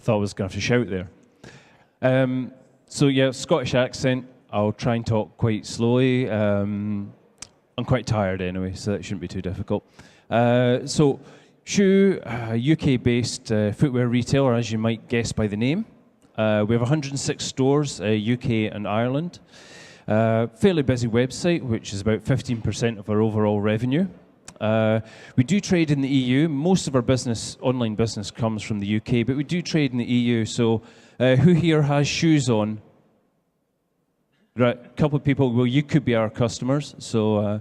Thought I was going to have to shout there. So yeah, Scottish accent. I'll try and talk quite slowly. I'm quite tired anyway, so that shouldn't be too difficult. So Schuh, UK-based footwear retailer, as you might guess by the name. We have 106 stores, UK and Ireland. Fairly busy website, which is about 15% of our overall revenue. We do trade in the EU. Most of our business, online business, comes from the UK, but we do trade in the EU. So who here has shoes on? Right, a couple of people. Well, you could be our customers, so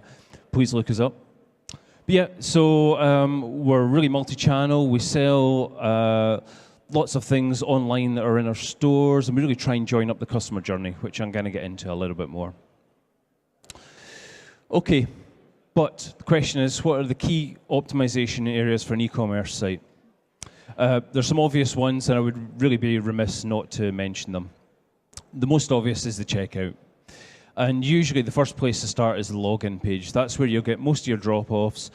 please look us up. But yeah, so we're really multi-channel. We sell lots of things online that are in our stores, and we really try and join up the customer journey, which I'm going to get into a little bit more. Okay, but the question is, what are the key optimization areas for an e-commerce site? There's some obvious ones, and I would really be remiss not to mention them. The most obvious is the checkout. And usually the first place to start is the login page. That's where you'll get most of your drop-offs.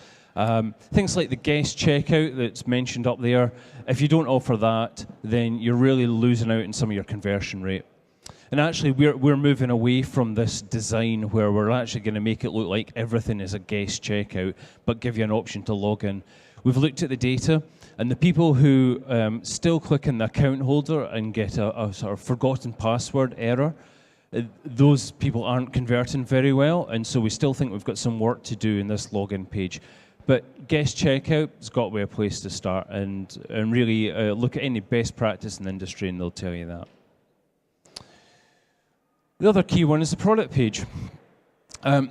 Things like the guest checkout that's mentioned up there, if you don't offer that, then you're really losing out in some of your conversion rate. And actually, we're moving away from this design where we're actually going to make it look like everything is a guest checkout, but give you an option to log in. We've looked at the data, and the people who still click in the account holder and get a sort of forgotten password error, those people aren't converting very well, and so we still think we've got some work to do in this login page. But guest checkout has got to be a place to start, and really look at any best practice in the industry, and they'll tell you that. The other key one is the product page.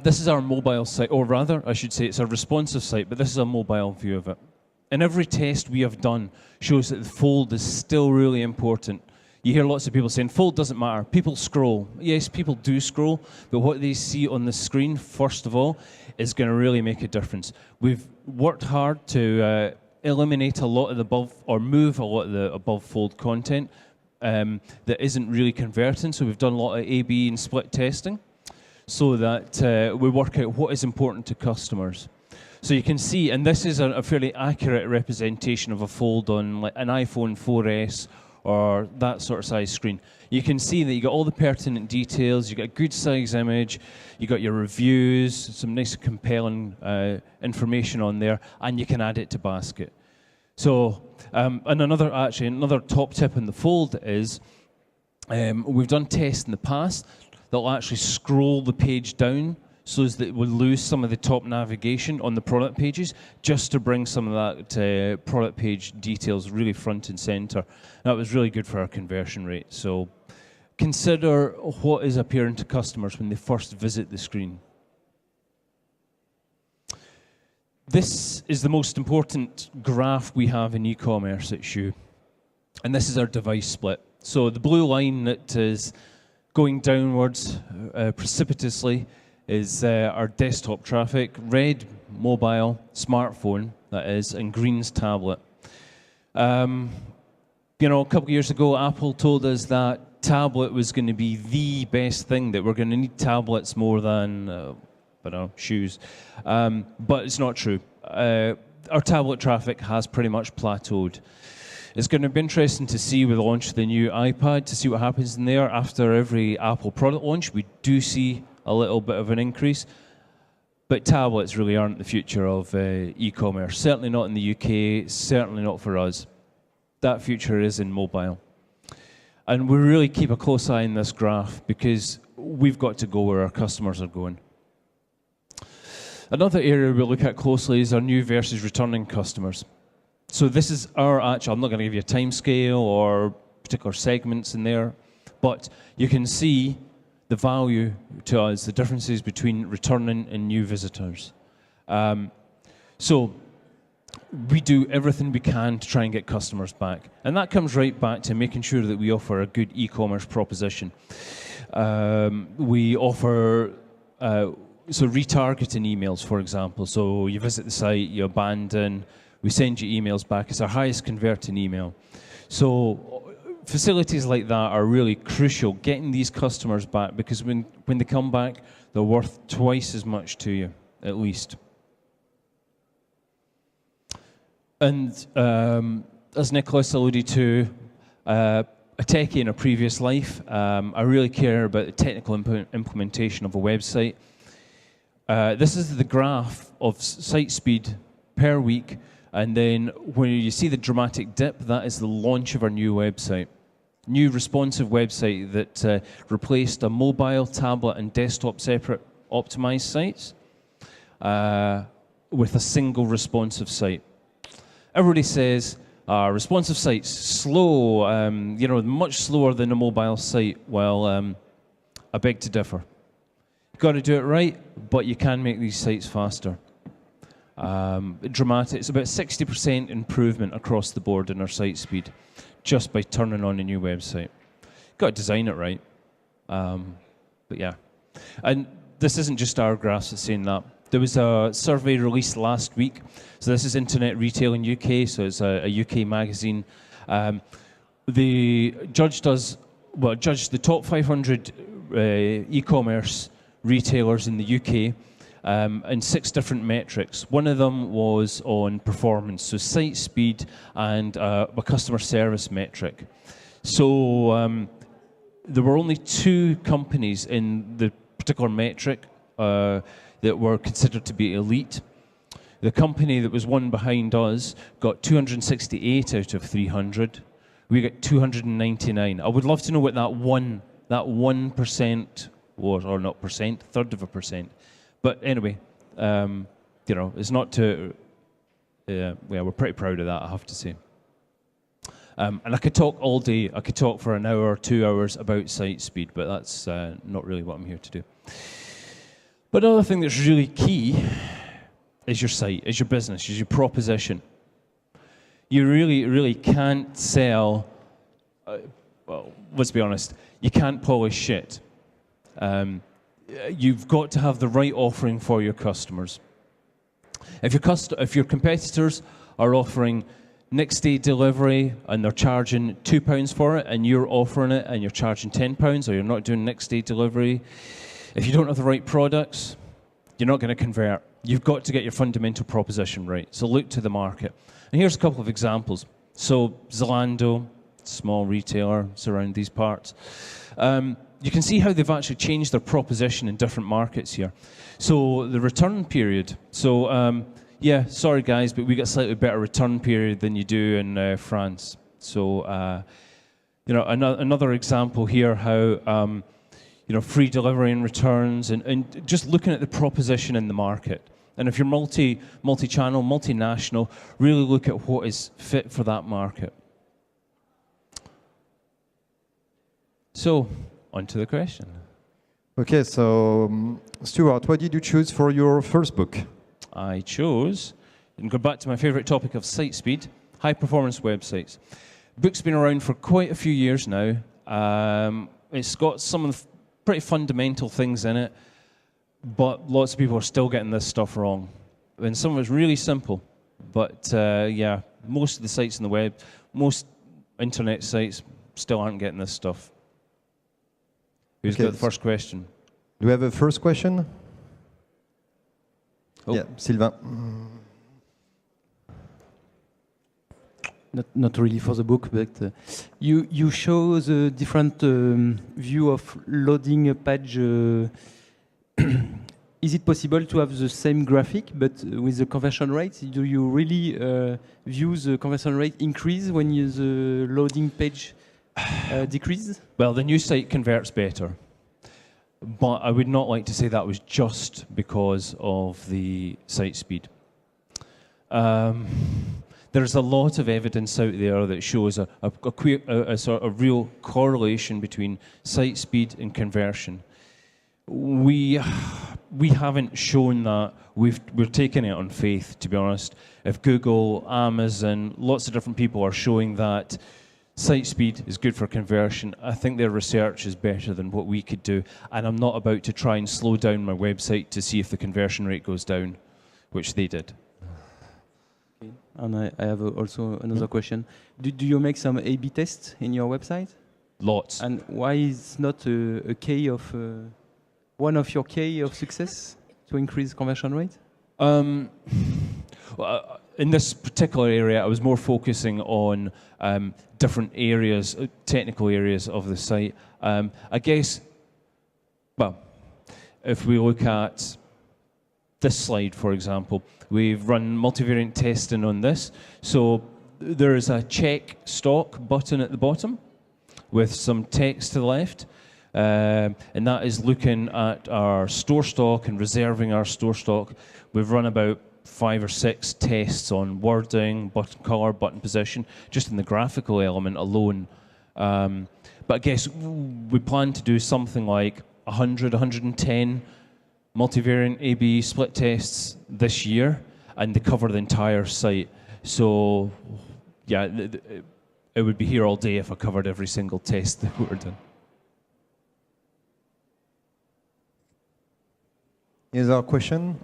This is our mobile site, or rather, I should say it's a responsive site, but this is a mobile view of it. And every test we have done shows that the fold is still really important. You hear lots of people saying, fold doesn't matter, people scroll. Yes, people do scroll, but what they see on the screen, first of all, is going to really make a difference. We've worked hard to eliminate a lot of the above, or move a lot of the above fold content that isn't really converting, so we've done a lot of A/B and split testing so that we work out what is important to customers. So you can see, and this is a fairly accurate representation of a fold on like an iPhone 4S or that sort of size screen. You can see that you got all the pertinent details, you got a good size image, you got your reviews, some nice compelling information on there, and you can add it to basket. So, and another top tip in the fold is, we've done tests in the past that'll actually scroll the page down so that it will lose some of the top navigation on the product pages, just to bring some of that product page details really front and center. That was really good for our conversion rate. So consider what is appearing to customers when they first visit the screen. This is the most important graph we have in e-commerce at Schuh. And this is our device split. So the blue line that is going downwards precipitously is our desktop traffic, red, mobile, smartphone, that is, and green's tablet. You know, a couple of years ago, Apple told us that tablet was going to be the best thing, that we're going to need tablets more than, I don't know, shoes. But it's not true. Our tablet traffic has pretty much plateaued. It's going to be interesting to see with the launch of the new iPad, to see what happens in there. After every Apple product launch, we do see a little bit of an increase. But tablets really aren't the future of e-commerce. Certainly not in the UK, certainly not for us. That future is in mobile. And we really keep a close eye on this graph because we've got to go where our customers are going. Another area we'll look at closely is our new versus returning customers. So this is our actual, I'm not going to give you a time scale or particular segments in there, but you can see the value to us, the differences between returning and new visitors. So we do everything we can to try and get customers back. And that comes right back to making sure that we offer a good e-commerce proposition. We offer so retargeting emails, for example. So you visit the site, you abandon, we send you emails back. It's our highest converting email. So facilities like that are really crucial, getting these customers back, because when they come back, they're worth twice as much to you, at least. And as Nicholas alluded to, a techie in a previous life. I really care about the technical implementation of a website. This is the graph of site speed per week, and then when you see the dramatic dip, that is the launch of our new website. New responsive website that replaced a mobile, tablet, and desktop separate optimized sites with a single responsive site. Everybody says responsive sites slow, much slower than a mobile site. Well, I beg to differ. You've got to do it right, but you can make these sites faster. Dramatic. It's about 60% improvement across the board in our site speed, just by turning on a new website. Got to design it right. But yeah. And this isn't just our graphs that's saying that. There was a survey released last week. So this is Internet Retail in UK, so it's a UK magazine. The judged the top 500 e-commerce retailers in the UK in 6 different metrics. One of them was on performance, so site speed and a customer service metric. So there were only 2 companies in the particular metric that were considered to be elite. The company that was one behind us got 268 out of 300. We got 299. I would love to know what that 1% was, or not percent, third of a percent. But anyway, it's not to. We're pretty proud of that, I have to say. And I could talk all day. I could talk for an hour or 2 hours about site speed, but that's not really what I'm here to do. But another thing that's really key is your site, is your business, is your proposition. You really, really can't sell. Well, let's be honest. You can't polish shit. You've got to have the right offering for your customers. If your competitors are offering next day delivery and they're charging £2 for it, and you're offering it and you're charging £10, or you're not doing next day delivery, if you don't have the right products, you're not going to convert. You've got to get your fundamental proposition right. So look to the market. And here's a couple of examples. So Zalando, small retailer, around these parts. You can see how they've actually changed their proposition in different markets here. So the return period. So yeah, sorry guys, but we get a slightly better return period than you do in France. So another example here how free delivery and returns, and just looking at the proposition in the market. And if you're multi-channel, multinational, really look at what is fit for that market. So, on to the question. Okay, so Stuart, what did you choose for your first book? I chose, and go back to my favorite topic of site speed, high-performance websites. Book's been around for quite a few years now. It's got some of the pretty fundamental things in it, but lots of people are still getting this stuff wrong. And some of it's really simple, but yeah, most of the sites on the web, most internet sites still aren't getting this stuff. Who's got the first question? Do we have a first question? Oh. Yeah, Sylvain. Not really for the book, but you show the different view of loading a page. Is it possible to have the same graphic, but with the conversion rate? Do you really view the conversion rate increase when the loading page decreases? Well, the new site converts better, but I would not like to say that was just because of the site speed. There's a lot of evidence out there that shows a sort of real correlation between site speed and conversion. We haven't shown that. We're taking it on faith, to be honest. If Google, Amazon, lots of different people are showing that site speed is good for conversion, I think their research is better than what we could do. And I'm not about to try and slow down my website to see if the conversion rate goes down, which they did. And I have also another question. Do you make some A/B tests in your website? Lots. And why is not a key of one of your key of success to increase conversion rate? Well, in this particular area, I was more focusing on different areas, technical areas of the site. I guess, well, if we look at this slide, for example, we've run multivariant testing on this. So there is a check stock button at the bottom with some text to the left. And that is looking at our store stock and reserving our store stock. We've run about 5 or 6 tests on wording, button color, button position, just in the graphical element alone. But I guess we plan to do something like 100, 110 multivariant A/B split tests this year, and they cover the entire site. So, yeah, it would be here all day if I covered every single test that we were doing. Is there a question?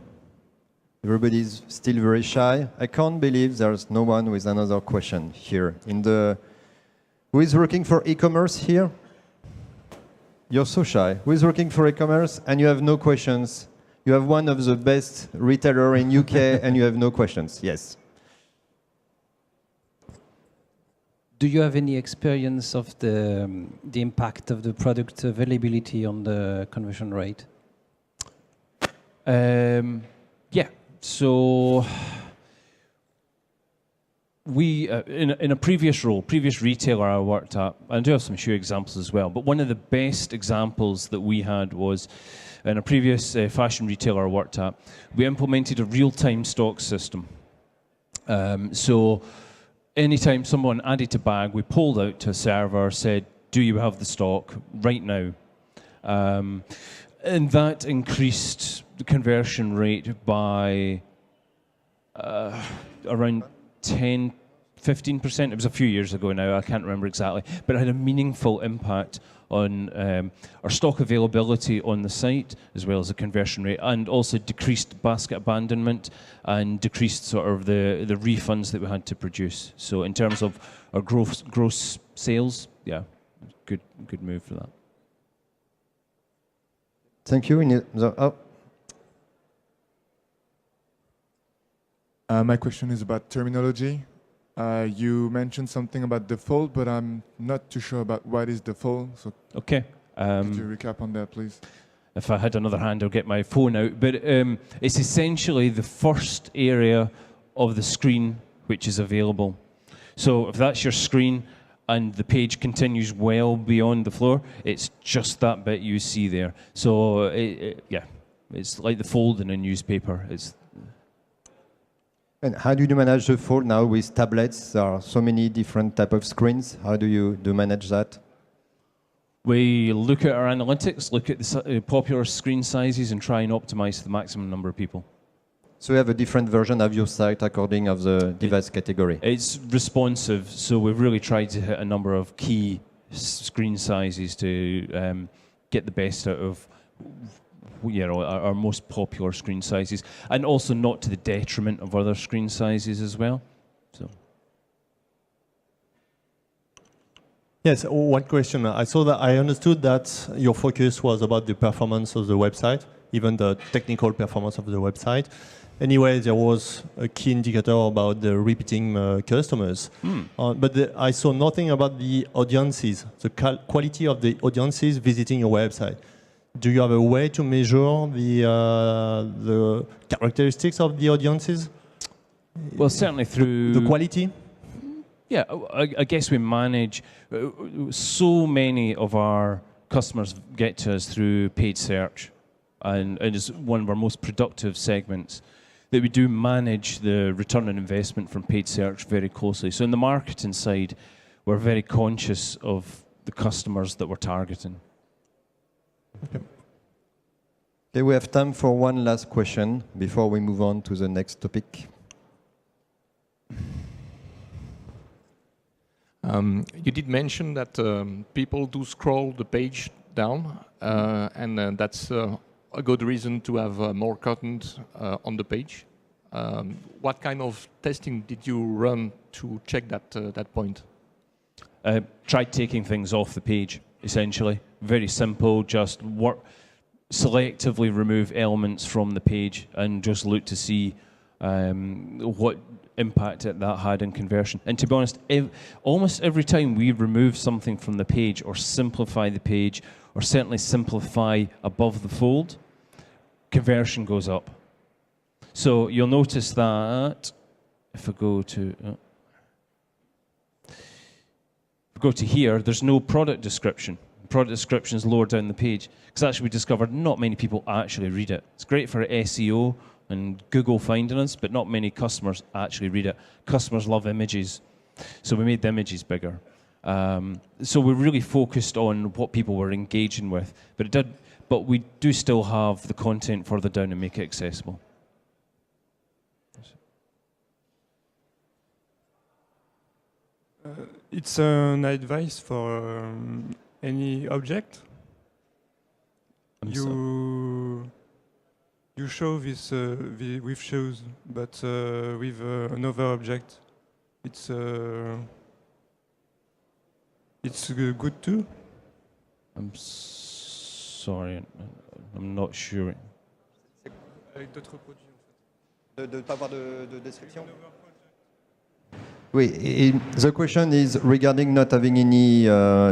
Everybody's still very shy. I can't believe there's no one with another question here. Who is working for e-commerce here? You're so shy. Who is working for e-commerce and you have no questions? You have one of the best retailer in UK and you have no questions. Yes. Do you have any experience of the impact of the product availability on the conversion rate? Yeah. So we, in a previous retailer I worked at, I do have some Schuh examples as well, but one of the best examples that we had was in a previous fashion retailer I worked at, we implemented a real-time stock system. So anytime someone added a bag, we pulled out to a server, said, do you have the stock right now? And that increased the conversion rate by around 10, 15%. It was a few years ago now, I can't remember exactly, but it had a meaningful impact on our stock availability on the site, as well as the conversion rate, and also decreased basket abandonment and decreased sort of the refunds that we had to produce. So in terms of our gross sales, yeah, good move for that. Thank you. My question is about terminology. You mentioned something about default, but I'm not too sure about what is default. So okay. Could you recap on that, please? If I had another hand, I'll get my phone out. But it's essentially the first area of the screen which is available. So if that's your screen and the page continues well beyond the floor, it's just that bit you see there. So yeah, it's like the fold in a newspaper. And how do you manage the fold now with tablets? There are so many different type of screens. How do you manage that? We look at our analytics, look at the popular screen sizes, and try and optimize the maximum number of people. So you have a different version of your site according of the device category. It's responsive, so we've really tried to hit a number of key screen sizes to get the best out of our most popular screen sizes, and also not to the detriment of other screen sizes as well. So. Yes, one question. I understood that your focus was about the performance of the website, even the technical performance of the website. Anyway, there was a key indicator about the repeating customers. But I saw nothing about the audiences, the quality of the audiences visiting your website. Do you have a way to measure the characteristics of the audiences? Well, certainly through the quality. Yeah, I guess we manage. So many of our customers get to us through paid search, and it is one of our most productive segments, that we do manage the return on investment from paid search very closely. So in the marketing side, we're very conscious of the customers that we're targeting. Okay, we have time for one last question before we move on to the next topic. You did mention that people do scroll the page down, and that's a good reason to have more content on the page. What kind of testing did you run to check that point? Tried taking things off the page, essentially. Very simple, just selectively remove elements from the page and just look to see what impact that had in conversion. And to be honest, almost every time we remove something from the page or simplify the page or certainly simplify above the fold, conversion goes up. So you'll notice that if I go to here, there's no product description. Product description is lower down the page because actually we discovered not many people actually read it. It's great for SEO and Google finding us, but not many customers actually read it. Customers love images, so we made the images bigger. So we really focused on what people were engaging with, but we do still have the content further down and make it accessible. It's an advice for any object. You show this with shoes, but with another object, it's good too. I'm sorry, I'm not sure. Avec d'autres produits, en fait. De ne pas avoir de description. The question is regarding not having any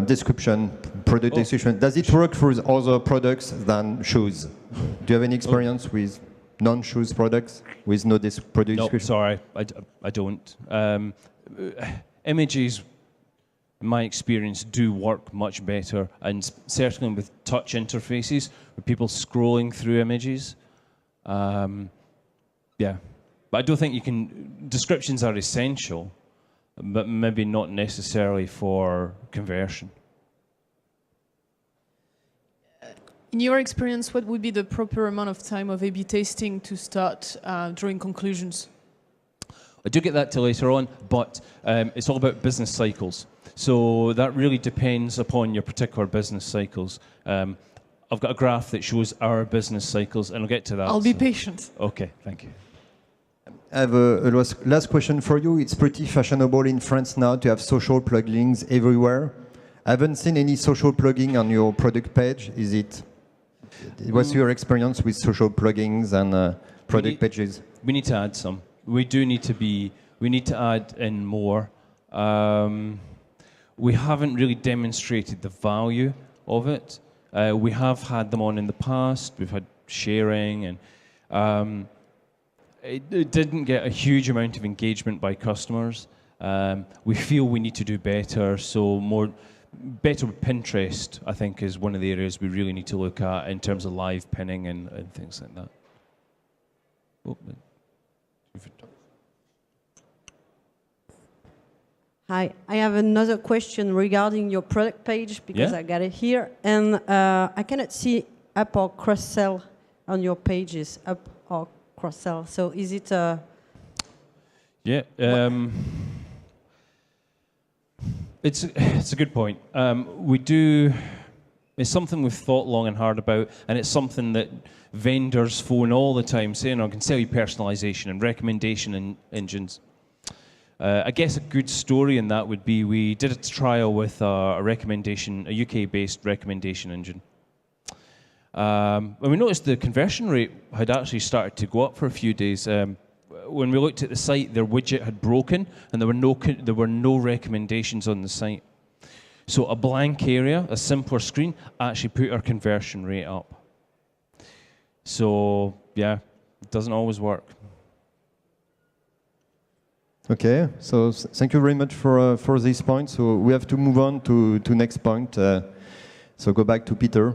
description, product description. Does it work for other products than shoes? Do you have any experience with non-shoes products with no product description? No, sorry, I don't. Images, in my experience, do work much better, and certainly with touch interfaces, with people scrolling through images. Yeah, but I don't think you can. Descriptions are essential, but maybe not necessarily for conversion. In your experience, what would be the proper amount of time of A/B testing to start drawing conclusions? I do get that till later on, but it's all about business cycles. So that really depends upon your particular business cycles. I've got a graph that shows our business cycles, and I'll get to that. I'll be patient. Okay, thank you. I have a last question for you. It's pretty fashionable in France now to have social plugins everywhere. I haven't seen any social plugin on your product page. What's your experience with social plugins and product pages? We need to add some. We need to add in more. We haven't really demonstrated the value of it. We have had them on in the past. We've had sharing, and it didn't get a huge amount of engagement by customers. We feel we need to do better, so better with Pinterest, I think, is one of the areas we really need to look at in terms of live pinning and things like that. Hi, I have another question regarding your product page because I got it here, and I cannot see up or cross-sell on your pages, up or cross-sell. So is it a... Yeah, it's a good point. It's something we've thought long and hard about, and it's something that vendors phone all the time saying, I can sell you personalization and recommendation engines. I guess a good story in that would be we did a trial with a UK-based recommendation engine. And we noticed the conversion rate had actually started to go up for a few days. When we looked at the site, their widget had broken, and there were no recommendations on the site. So a blank area, a simpler screen, actually put our conversion rate up. So yeah, it doesn't always work. Okay, so thank you very much for this point. So we have to move on to next point. So go back to Peter.